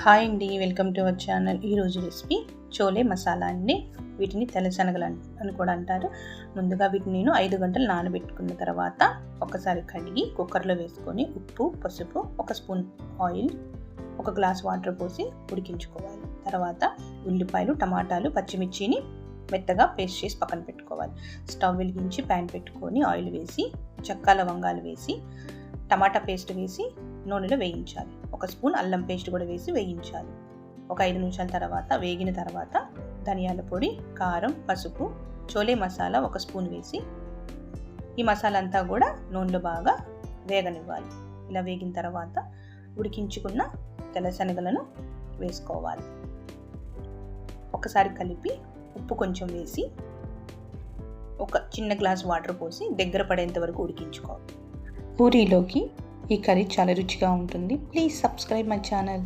Hi అండి, welcome to our channel. ఈరోజు recipe chole masala అండి. వీటిని తెల్ల శనగలు అని కూడా అంటారు. ముందుగా వీటిని నేను 5 గంటలు నానబెట్టుకున్న తర్వాత ఒకసారి కడిగి కుక్కర్లో వేసుకొని ఉప్పు, పసుపు, 1 స్పూన్ ఆయిల్, 1 గ్లాస్ వాటర్ పోసి ఉడికించుకోవాలి. తర్వాత ఉల్లిపాయలు, టమాటాలు, పచ్చిమిర్చిని మెత్తగా పేస్ట్ చేసి పక్కన పెట్టుకోవాలి. స్టవ్ వెలిగించి ప్యాన్ పెట్టుకొని ఆయిల్ వేసి చెక్క లవంగాలు వేసి టమాటా పేస్ట్ వేసి నూనెలో వేయించాలి. 1 స్పూన్ అల్లం పేస్ట్ కూడా వేసి వేయించాలి. ఒక 5 నిమిషాల తర్వాత వేగిన తర్వాత ధనియాల పొడి, కారం, పసుపు, చోలే మసాలా 1 స్పూన్ వేసి ఈ మసాలా అంతా కూడా నూనెలో బాగా వేగనివ్వాలి. ఇలా వేగిన తర్వాత ఉడికించుకున్న తెల్ల శనగలను వేసుకోవాలి. ఒకసారి కలిపి ఉప్పు కొంచెం వేసి ఒక చిన్న గ్లాస్ వాటర్ పోసి దగ్గర పడేంత వరకు ఉడికించుకోవాలి. పూరీలోకి ఈ కర్రీ చాలా రుచిగా ఉంటుంది. Please subscribe my channel.